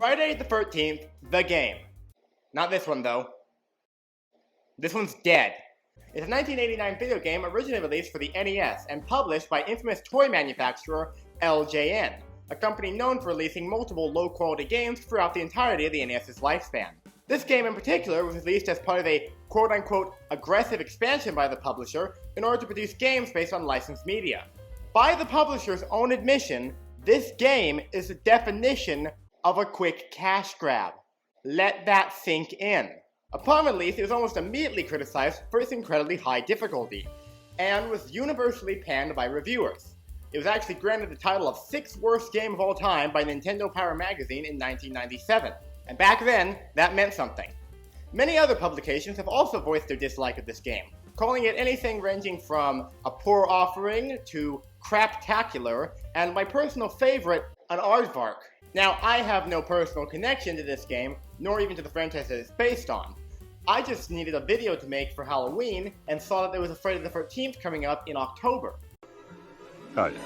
Friday the 13th, the game. Not this one, though. This one's dead. It's a 1989 video game originally released for the NES and published by infamous toy manufacturer LJN, a company known for releasing multiple low-quality games throughout the entirety of the NES's lifespan. This game in particular was released as part of a quote-unquote aggressive expansion by the publisher in order to produce games based on licensed media. By the publisher's own admission, this game is the definition of a quick cash grab. Let that sink in. Upon release, it was almost immediately criticized for its incredibly high difficulty, and was universally panned by reviewers. It was actually granted the title of 6th worst game of all time by Nintendo Power magazine in 1997. And back then, that meant something. Many other publications have also voiced their dislike of this game, calling it anything ranging from a poor offering to craptacular, and my personal favorite, an aardvark. Now, I have no personal connection to this game, nor even to the franchise that it's based on. I just needed a video to make for Halloween, and saw that there was a Friday the 13th coming up in October. Oh yeah,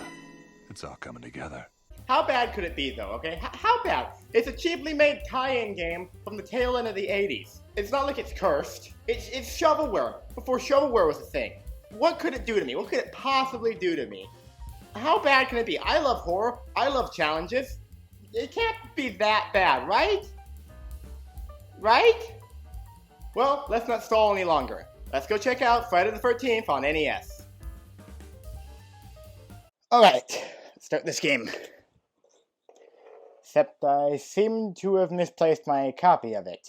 it's all coming together. How bad could it be, though, okay? How bad? It's a cheaply made tie-in game from the tail end of the 80s. It's not like it's cursed. It's shovelware, before shovelware was a thing. What could it do to me? What could it possibly do to me? How bad can it be? I love horror. I love challenges. It can't be that bad, right? Right? Well, let's not stall any longer. Let's go check out Friday the 13th on NES. Alright, let's start this game. Except I seem to have misplaced my copy of it.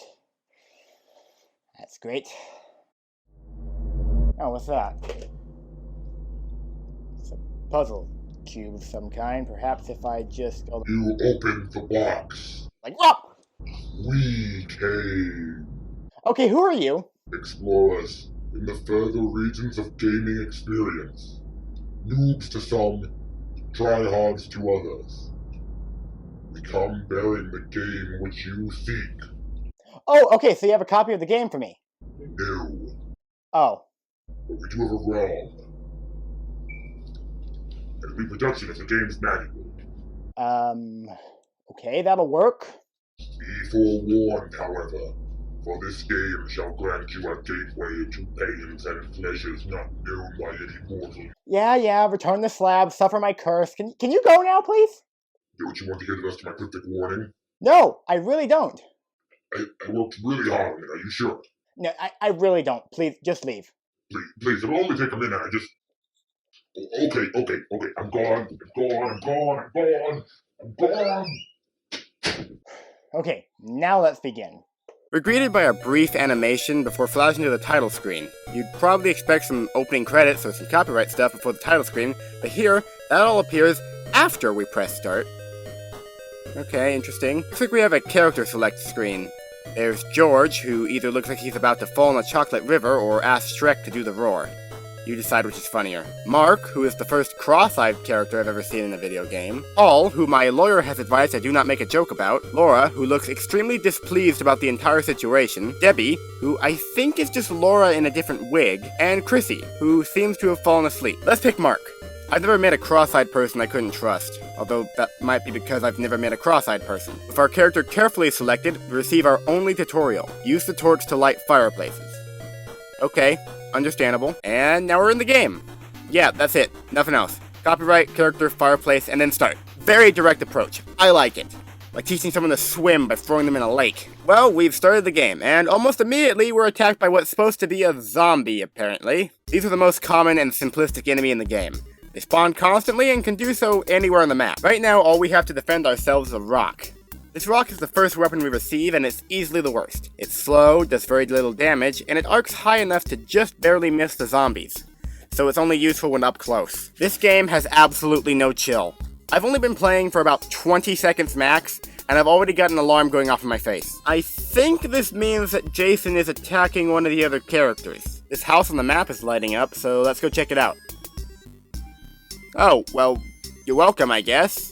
That's great. Oh, what's that? It's a puzzle cube of some kind. Perhaps if I just... You opened the box. Like, what? We came. Okay, who are you? Explorers in the further regions of gaming experience. Noobs to some, tryhards to others. We come bearing the game which you seek. Oh, okay, so you have a copy of the game for me? No. Oh. But we do have a ROM. And a reproduction of the game's manual. Okay, that'll work. Be forewarned, however, for this game shall grant you a gateway into pains and pleasures not known by any mortal. Yeah, return the slab, suffer my curse. Can you go now, please? Don't you want to hear the rest of my cryptic warning? No, I really don't. I worked really hard on it, are you sure? No, I really don't. Please, just leave. Please, it'll only take a minute, Okay, I'm gone. Okay, now let's begin. We're greeted by a brief animation before flashing to the title screen. You'd probably expect some opening credits or some copyright stuff before the title screen, but here, that all appears after we press start. Okay, interesting. Looks like we have a character select screen. There's George, who either looks like he's about to fall in a chocolate river or ask Shrek to do the roar. You decide which is funnier. Mark, who is the first cross-eyed character I've ever seen in a video game. Paul, who my lawyer has advised I do not make a joke about. Laura, who looks extremely displeased about the entire situation. Debbie, who I think is just Laura in a different wig. And Chrissy, who seems to have fallen asleep. Let's pick Mark. I've never met a cross-eyed person I couldn't trust, although that might be because I've never met a cross-eyed person. With our character carefully selected, we receive our only tutorial. Use the torch to light fireplaces. Okay, understandable. And now we're in the game. Yeah, that's it. Nothing else. Copyright, character, fireplace, and then start. Very direct approach. I like it. Like teaching someone to swim by throwing them in a lake. Well, we've started the game, and almost immediately we're attacked by what's supposed to be a zombie, apparently. These are the most common and simplistic enemy in the game. They spawn constantly and can do so anywhere on the map. Right now, all we have to defend ourselves is a rock. This rock is the first weapon we receive, and it's easily the worst. It's slow, does very little damage, and it arcs high enough to just barely miss the zombies. So it's only useful when up close. This game has absolutely no chill. I've only been playing for about 20 seconds max, and I've already got an alarm going off in my face. I think this means that Jason is attacking one of the other characters. This house on the map is lighting up, so let's go check it out. Oh, well, you're welcome, I guess.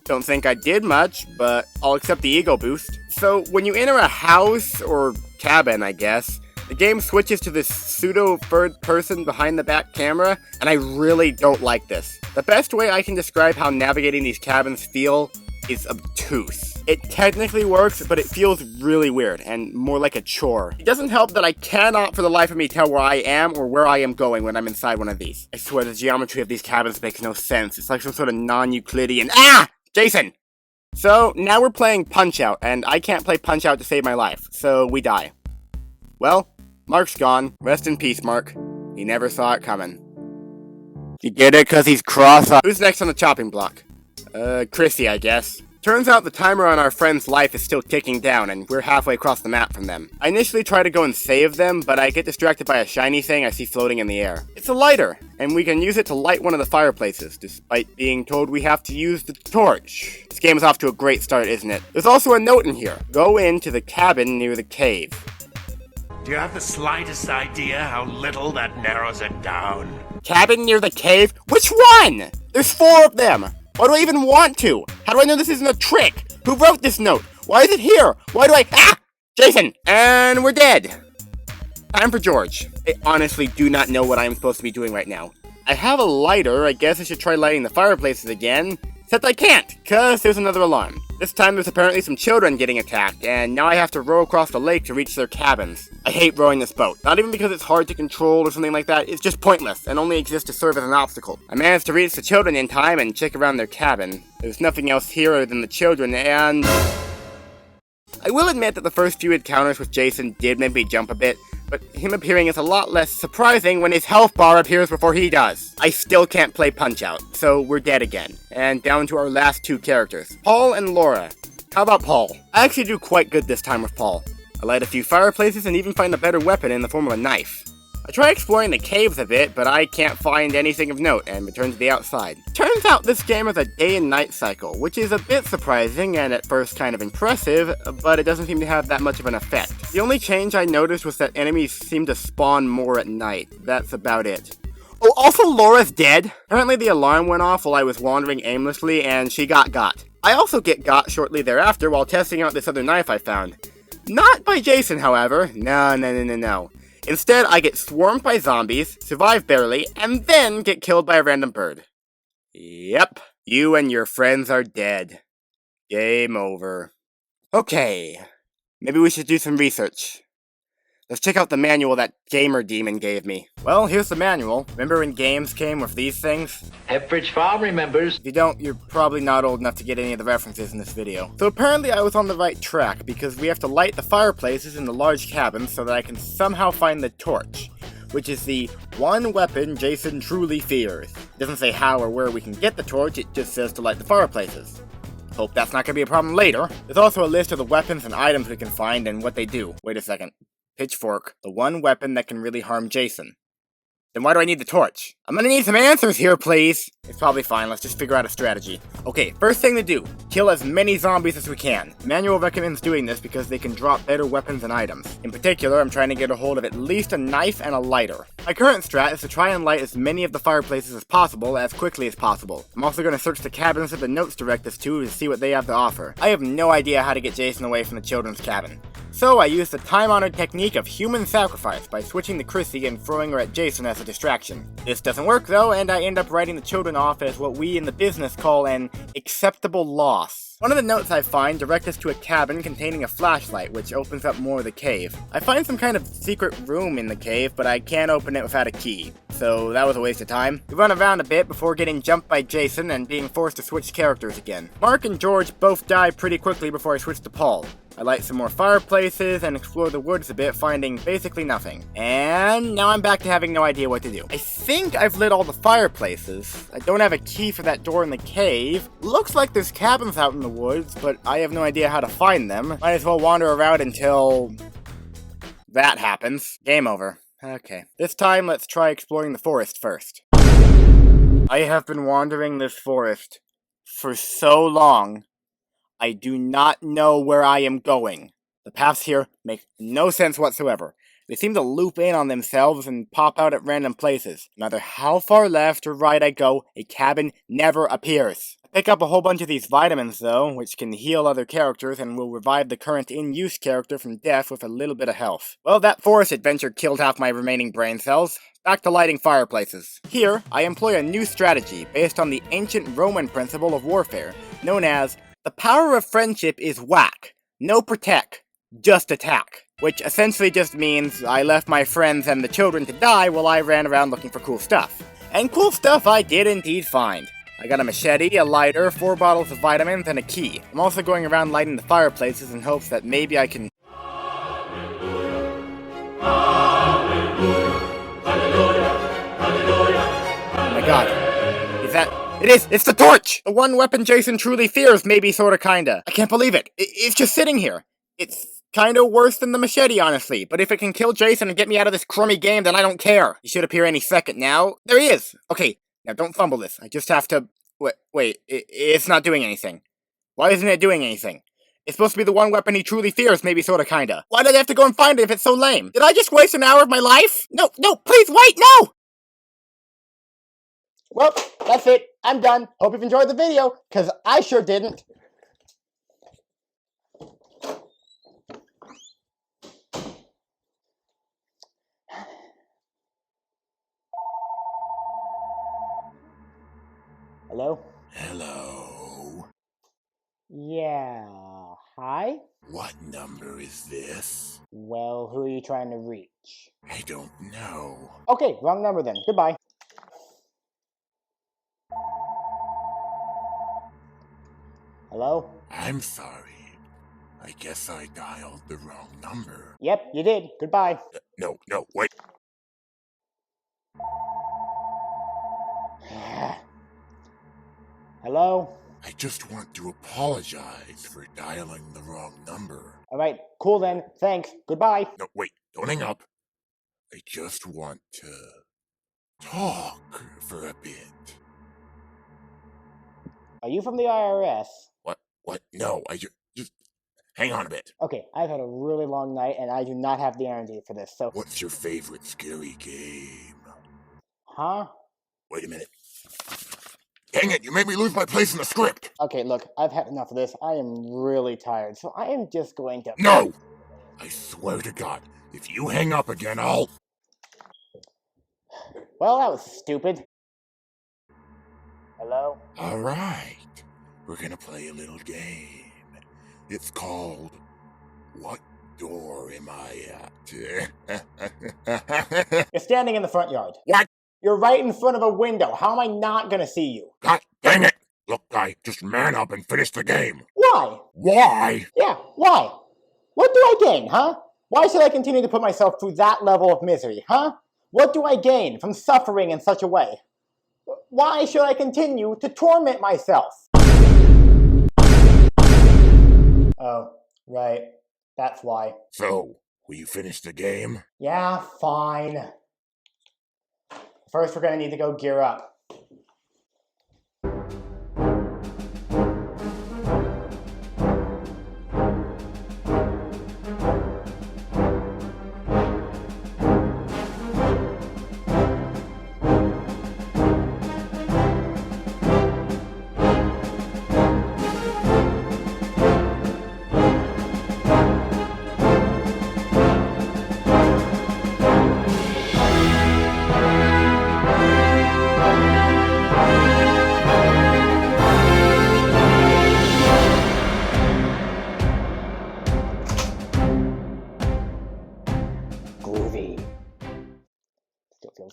Don't think I did much, but I'll accept the ego boost. So, when you enter a house, or cabin, I guess, the game switches to this pseudo-third person behind the back camera, and I really don't like this. The best way I can describe how navigating these cabins feel is obtuse. It technically works, but it feels really weird, and more like a chore. It doesn't help that I cannot for the life of me tell where I am or where I am going when I'm inside one of these. I swear the geometry of these cabins makes no sense. It's like some sort of non-Euclidean— Ah! Jason! So, now we're playing Punch-Out, and I can't play Punch-Out to save my life, so we die. Well, Mark's gone. Rest in peace, Mark. He never saw it coming. You get it? 'Cause he's cross-eyed. Who's next on the chopping block? Chrissy, I guess. Turns out the timer on our friend's life is still ticking down, and we're halfway across the map from them. I initially try to go and save them, but I get distracted by a shiny thing I see floating in the air. It's a lighter, and we can use it to light one of the fireplaces, despite being told we have to use the torch. This game is off to a great start, isn't it? There's also a note in here. Go into the cabin near the cave. Do you have the slightest idea how little that narrows it down? Cabin near the cave? Which one? There's 4 of them! Why do I even want to? How do I know this isn't a trick? Who wrote this note? Why is it here? Why do I— Ah! Jason! And we're dead! Time for George. I honestly do not know what I'm supposed to be doing right now. I have a lighter. I guess I should try lighting the fireplaces again. Except I can't, cause there's another alarm. This time there's apparently some children getting attacked, and now I have to row across the lake to reach their cabins. I hate rowing this boat. Not even because it's hard to control or something like that, it's just pointless, and only exists to serve as an obstacle. I managed to reach the children in time and check around their cabin. There's nothing else here other than the children, and I will admit that the first few encounters with Jason did make me jump a bit, but him appearing is a lot less surprising when his health bar appears before he does. I still can't play Punch-Out, so we're dead again. And down to our last 2 characters, Paul and Laura. How about Paul? I actually do quite good this time with Paul. I light a few fireplaces and even find a better weapon in the form of a knife. I try exploring the caves a bit, but I can't find anything of note and return to the outside. Turns out this game has a day and night cycle, which is a bit surprising and at first kind of impressive, but it doesn't seem to have that much of an effect. The only change I noticed was that enemies seem to spawn more at night. That's about it. Oh, also Laura's dead! Apparently the alarm went off while I was wandering aimlessly and she got. I also get got shortly thereafter while testing out this other knife I found. Not by Jason, however. No. Instead, I get swarmed by zombies, survive barely, and then get killed by a random bird. Yep, you and your friends are dead. Game over. Okay, maybe we should do some research. Let's check out the manual that Gamer Demon gave me. Well, here's the manual. Remember when games came with these things? Pepperidge Farm remembers. If you don't, you're probably not old enough to get any of the references in this video. So apparently I was on the right track, because we have to light the fireplaces in the large cabins so that I can somehow find the torch, which is the one weapon Jason truly fears. It doesn't say how or where we can get the torch, it just says to light the fireplaces. Hope that's not gonna be a problem later. There's also a list of the weapons and items we can find and what they do. Wait a second. Pitchfork, the one weapon that can really harm Jason. Then why do I need the torch? I'm gonna need some answers here, please! It's probably fine, let's just figure out a strategy. Okay, first thing to do, kill as many zombies as we can. The manual recommends doing this because they can drop better weapons and items. In particular, I'm trying to get a hold of at least a knife and a lighter. My current strat is to try and light as many of the fireplaces as possible, as quickly as possible. I'm also gonna search the cabins that the notes direct us to see what they have to offer. I have no idea how to get Jason away from the children's cabin. So I used the time-honored technique of human sacrifice by switching to Chrissy and throwing her at Jason as a distraction. This doesn't work though, and I end up writing the children off as what we in the business call an acceptable loss. One of the notes I find direct us to a cabin containing a flashlight, which opens up more of the cave. I find some kind of secret room in the cave, but I can't open it without a key. So that was a waste of time. We run around a bit before getting jumped by Jason and being forced to switch characters again. Mark and George both die pretty quickly before I switch to Paul. I light some more fireplaces and explore the woods a bit, finding basically nothing. And now I'm back to having no idea what to do. I think I've lit all the fireplaces. I don't have a key for that door in the cave. Looks like there's cabins out in the woods, but I have no idea how to find them. Might as well wander around until that happens. Game over. Okay. This time, let's try exploring the forest first. I have been wandering this forest for so long. I do not know where I am going. The paths here make no sense whatsoever. They seem to loop in on themselves and pop out at random places. No matter how far left or right I go, a cabin never appears. I pick up a whole bunch of these vitamins though, which can heal other characters and will revive the current in-use character from death with a little bit of health. Well, that forest adventure killed half my remaining brain cells. Back to lighting fireplaces. Here, I employ a new strategy based on the ancient Roman principle of warfare, known as the The power of friendship is whack. No protect, just attack. Which essentially just means I left my friends and the children to die while I ran around looking for cool stuff. And cool stuff I did indeed find. I got a machete, a lighter, 4 bottles of vitamins, and a key. I'm also going around lighting the fireplaces in hopes that maybe I can... Oh my god. Is that... It is! It's the torch! The one weapon Jason truly fears, maybe sorta kinda. I can't believe it. It's just sitting here. It's kinda worse than the machete, honestly. But if it can kill Jason and get me out of this crummy game, then I don't care. He should appear any second now. There he is! Okay, now don't fumble this. I just have to... Wait, it's not doing anything. Why isn't it doing anything? It's supposed to be the one weapon he truly fears, maybe sorta kinda. Why did I have to go and find it if it's so lame? Did I just waste an hour of my life? No, please wait, no! Well, that's it. I'm done. Hope you've enjoyed the video, because I sure didn't. Hello? Hello. Yeah. Hi? What number is this? Well, who are you trying to reach? I don't know. Okay, wrong number then. Goodbye. Hello? I'm sorry. I guess I dialed the wrong number. Yep, you did. Goodbye. No, wait. Hello? I just want to apologize for dialing the wrong number. Alright, cool then. Thanks. Goodbye. No, wait, don't hang up. I just want to talk for a bit. Are you from the IRS? What? No, I just hang on a bit. Okay, I've had a really long night and I do not have the energy for this, so... What's your favorite scary game? Huh? Wait a minute. Dang it, you made me lose my place in the script! Okay, look, I've had enough of this. I am really tired, so I am just going to... No! I swear to God, if you hang up again, I'll... Well, that was stupid. Hello? Alright, we're gonna play a little game. It's called... What door am I at? You're standing in the front yard. What? You're right in front of a window. How am I not gonna see you? God dang it! Look, guy, just man up and finish the game. Why? Why? Yeah, why? What do I gain, huh? Why should I continue to put myself through that level of misery, huh? What do I gain from suffering in such a way? Why should I continue to torment myself? Oh, right. That's why. So, will you finish the game? Yeah, fine. First, we're gonna need to go gear up.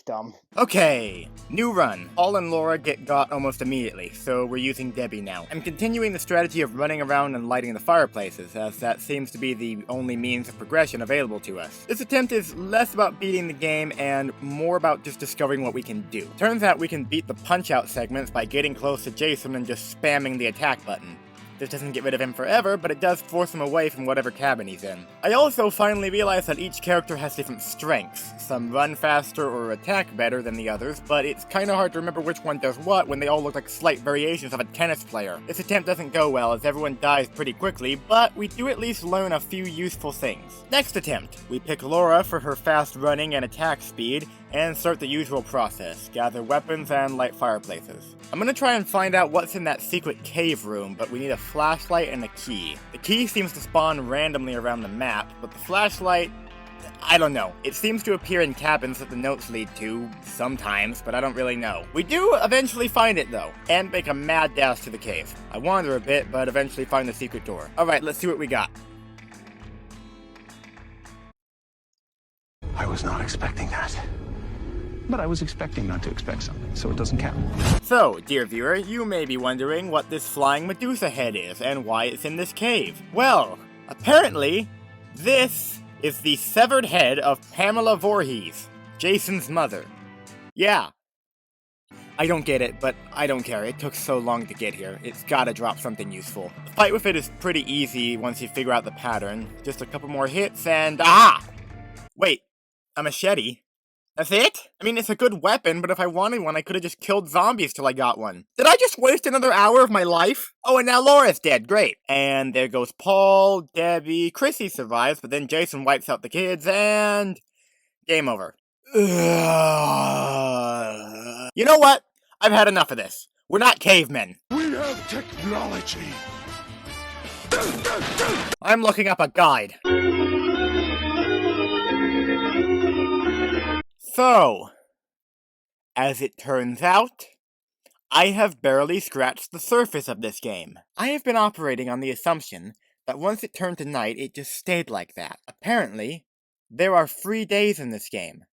Dumb. Okay, new run. Paul and Laura get got almost immediately, so we're using Debbie now. I'm continuing the strategy of running around and lighting the fireplaces, as that seems to be the only means of progression available to us. This attempt is less about beating the game and more about just discovering what we can do. Turns out we can beat the punch-out segments by getting close to Jason and just spamming the attack button. This doesn't get rid of him forever, but it does force him away from whatever cabin he's in. I also finally realized that each character has different strengths. Some run faster or attack better than the others, but it's kinda hard to remember which one does what when they all look like slight variations of a tennis player. This attempt doesn't go well as everyone dies pretty quickly, but we do at least learn a few useful things. Next attempt, we pick Laura for her fast running and attack speed, and start the usual process, gather weapons and light fireplaces. I'm gonna try and find out what's in that secret cave room, but we need a flashlight and a key. The key seems to spawn randomly around the map, but the flashlight I don't know. It seems to appear in cabins that the notes lead to, sometimes, but I don't really know. We do eventually find it, though, and make a mad dash to the cave. I wander a bit, but eventually find the secret door. Alright, let's see what we got. I was not expecting that. But I was expecting not to expect something, so it doesn't count. So, dear viewer, you may be wondering what this flying Medusa head is, and why it's in this cave. Well, apparently, this is the severed head of Pamela Voorhees, Jason's mother. Yeah. I don't get it, but I don't care. It took so long to get here. It's gotta drop something useful. The fight with it is pretty easy once you figure out the pattern. Just a couple more hits and... Ah! Wait, a machete? That's it? I mean, it's a good weapon, but if I wanted one, I could've just killed zombies till I got one. Did I just waste another hour of my life? Oh, and now Laura's dead. Great. And there goes Paul, Debbie, Chrissy survives, but then Jason wipes out the kids, and... game over. You know what? I've had enough of this. We're not cavemen. We have technology. I'm looking up a guide. So, as it turns out, I have barely scratched the surface of this game. I have been operating on the assumption that once it turned to night, it just stayed like that. Apparently, there are 3 days in this game,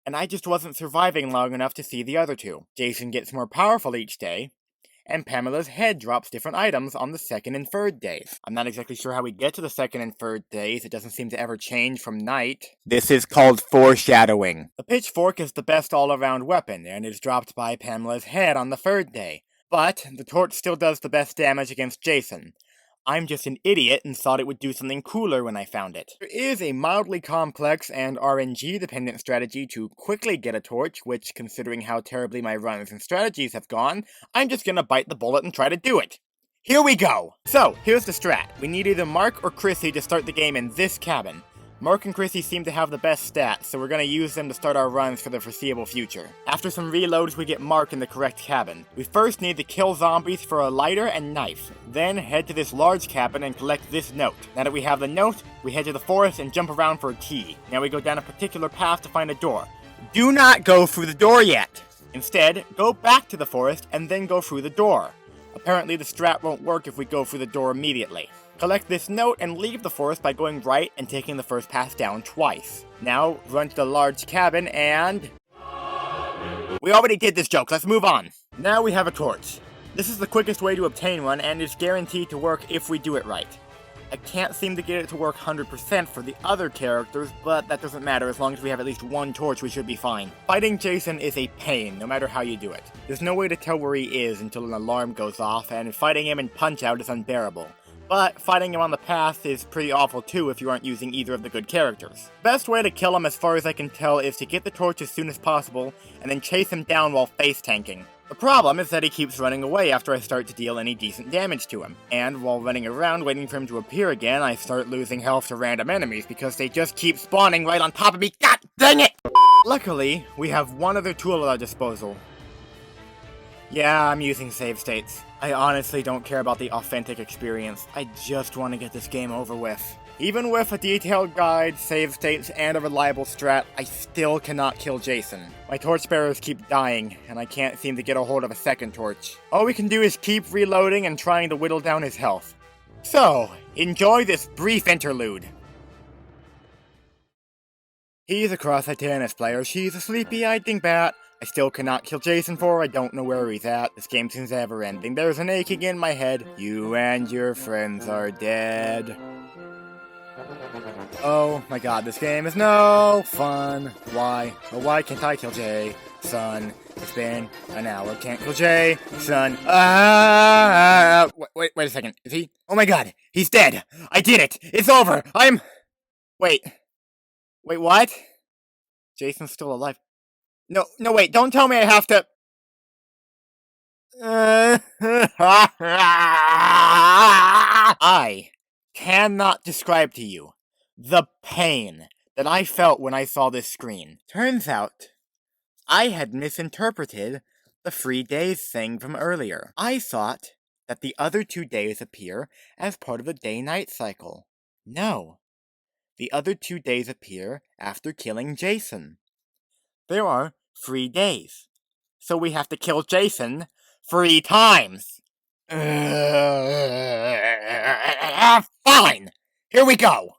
and I just wasn't surviving long enough to see the other two. Jason gets more powerful each day, and Pamela's head drops different items on the second and third days. I'm not exactly sure how we get to the second and third days. It doesn't seem to ever change from night. This is called foreshadowing. The pitchfork is the best all-around weapon, and is dropped by Pamela's head on the third day. But the torch still does the best damage against Jason. I'm just an idiot and thought it would do something cooler when I found it. There is a mildly complex and RNG-dependent strategy to quickly get a torch, which, considering how terribly my runs and strategies have gone, I'm just gonna bite the bullet and try to do it. Here we go! So, here's the strat. We need either Mark or Chrissy to start the game in this cabin. Mark and Chrissy seem to have the best stats, so we're gonna use them to start our runs for the foreseeable future. After some reloads, we get Mark in the correct cabin. We first need to kill zombies for a lighter and knife. Then head to this large cabin and collect this note. Now that we have the note, we head to the forest and jump around for a key. Now we go down a particular path to find a door. Do not go through the door yet! Instead, go back to the forest and then go through the door. Apparently the strat won't work if we go through the door immediately. Collect this note and leave the forest by going right and taking the first path down twice. Now, run to the large cabin and... We already did this joke, let's move on. Now we have a torch. This is the quickest way to obtain one and is guaranteed to work if we do it right. I can't seem to get it to work 100% for the other characters, but that doesn't matter. As long as we have at least one torch, we should be fine. Fighting Jason is a pain, no matter how you do it. There's no way to tell where he is until an alarm goes off, and fighting him in Punch-Out is unbearable. But fighting him on the path is pretty awful too if you aren't using either of the good characters. Best way to kill him as far as I can tell is to get the torch as soon as possible, and then chase him down while face tanking. The problem is that he keeps running away after I start to deal any decent damage to him. And while running around waiting for him to appear again, I start losing health to random enemies because they just keep spawning right on top of me. God dang it! Luckily, we have one other tool at our disposal. Yeah, I'm using save states. I honestly don't care about the authentic experience. I just want to get this game over with. Even with a detailed guide, save states, and a reliable strat, I still cannot kill Jason. My torchbearers keep dying, and I can't seem to get a hold of a second torch. All we can do is keep reloading and trying to whittle down his health. So, enjoy this brief interlude. He's a cross-eyed tennis player, she's a sleepy-eyed dingbat. I still cannot kill Jason for, I don't know where he's at. This game seems ever-ending. There's an aching in my head. You and your friends are dead. Oh my god, this game is no fun. Why? Oh, why can't I kill Jay? Son, it's been an hour. Can't kill Jay. Son. Wait a second. Is he? Oh my god, he's dead. I did it. It's over. Wait, what? Jason's still alive. No, wait, don't tell me I have to... I cannot describe to you the pain that I felt when I saw this screen. Turns out, I had misinterpreted the 3 days thing from earlier. I thought that the other 2 days appear as part of the day-night cycle. No. The other 2 days appear after killing Jason. There are 3 days. So we have to kill Jason 3 times. Fine! Here we go!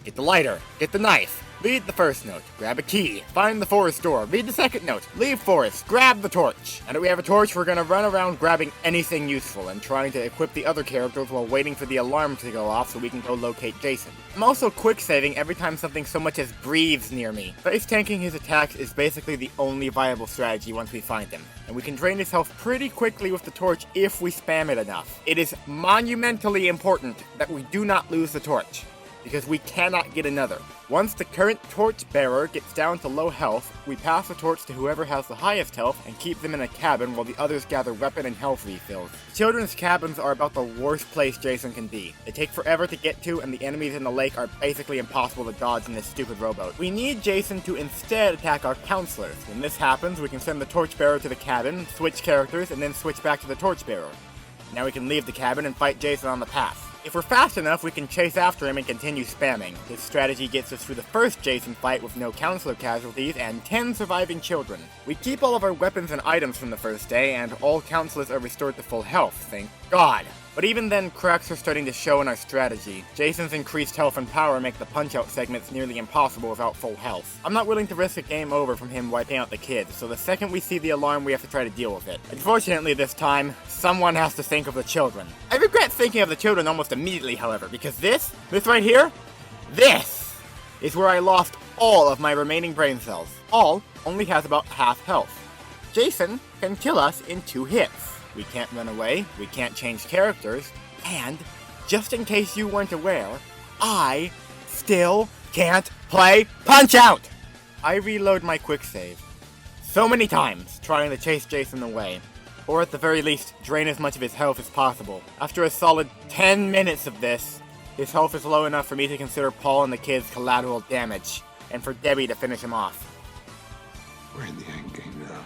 Get the lighter, get the knife, read the first note, grab a key, find the forest door, read the second note, leave forest, grab the torch. Now that we have a torch, we're gonna run around grabbing anything useful and trying to equip the other characters while waiting for the alarm to go off so we can go locate Jason. I'm also quick saving every time something so much as breathes near me. Face tanking his attacks is basically the only viable strategy once we find him, and we can drain his health pretty quickly with the torch if we spam it enough. It is monumentally important that we do not lose the torch, because we cannot get another. Once the current torch bearer gets down to low health, we pass the torch to whoever has the highest health and keep them in a cabin while the others gather weapon and health refills. Children's cabins are about the worst place Jason can be. They take forever to get to, and the enemies in the lake are basically impossible to dodge in this stupid rowboat. We need Jason to instead attack our counselors. When this happens, we can send the torchbearer to the cabin, switch characters, and then switch back to the torchbearer. Now we can leave the cabin and fight Jason on the path. If we're fast enough, we can chase after him and continue spamming. This strategy gets us through the first Jason fight with no counselor casualties and 10 surviving children. We keep all of our weapons and items from the first day, and all counselors are restored to full health, thank God. But even then, cracks are starting to show in our strategy. Jason's increased health and power make the punch-out segments nearly impossible without full health. I'm not willing to risk a game over from him wiping out the kids, so the second we see the alarm, we have to try to deal with it. Unfortunately this time, someone has to think of the children. I regret thinking of the children almost immediately, however, because this right here, this is where I lost all of my remaining brain cells. All only has about half health. Jason can kill us in 2 hits. We can't run away, we can't change characters, and, just in case you weren't aware, I still can't play Punch-Out! I reload my quick save so many times trying to chase Jason away, or at the very least, drain as much of his health as possible. After a solid 10 minutes of this, his health is low enough for me to consider Paul and the kids collateral damage, and for Debbie to finish him off. We're in the end game now.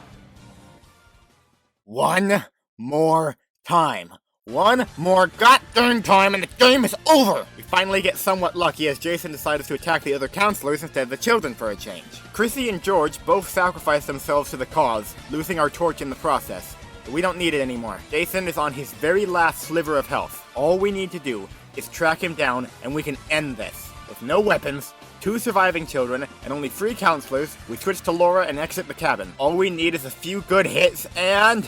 One more time. One more goddamn time and the game is over! We finally get somewhat lucky as Jason decides to attack the other counselors instead of the children for a change. Chrissy and George both sacrifice themselves to the cause, losing our torch in the process. But we don't need it anymore. Jason is on his very last sliver of health. All we need to do is track him down and we can end this. With no weapons, 2 surviving children, and only 3 counselors, we switch to Laura and exit the cabin. All we need is a few good hits and...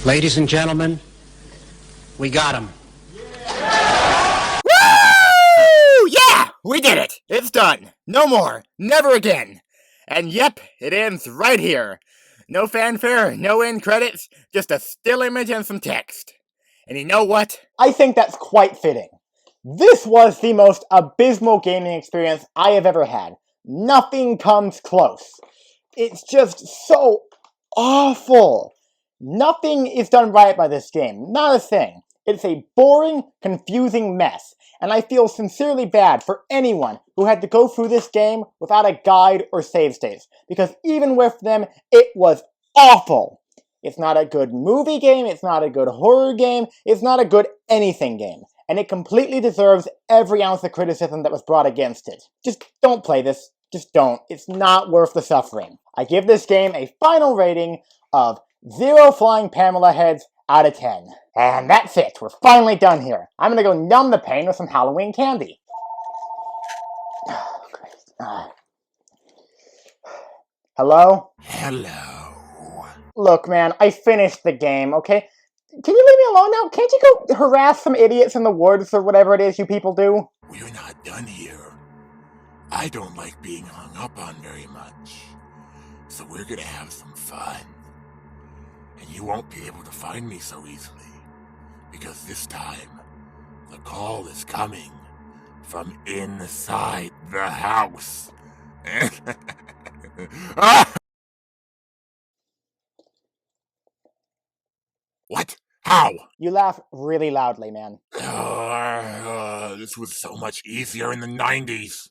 Ladies and gentlemen, we got him. Woo! Yeah! We did it! It's done! No more! Never again! And yep, it ends right here. No fanfare, no end credits, just a still image and some text. And you know what? I think that's quite fitting. This was the most abysmal gaming experience I have ever had. Nothing comes close. It's just so awful. Nothing is done right by this game. Not a thing. It's a boring, confusing mess. And I feel sincerely bad for anyone who had to go through this game without a guide or save states. Because even with them, it was awful. It's not a good movie game, it's not a good horror game, it's not a good anything game. And it completely deserves every ounce of criticism that was brought against it. Just don't play this. Just don't. It's not worth the suffering. I give this game a final rating of 0 flying Pamela heads out of 10. And that's it. We're finally done here. I'm gonna go numb the pain with some Halloween candy. Hello? Hello. Look, man, I finished the game, okay? Can you leave me alone now? Can't you go harass some idiots in the woods or whatever it is you people do? We're not done here. I don't like being hung up on very much. So we're gonna have some fun. And you won't be able to find me so easily. Because this time, the call is coming from inside the house. What? How? You laugh really loudly, man. This was so much easier in the 90s.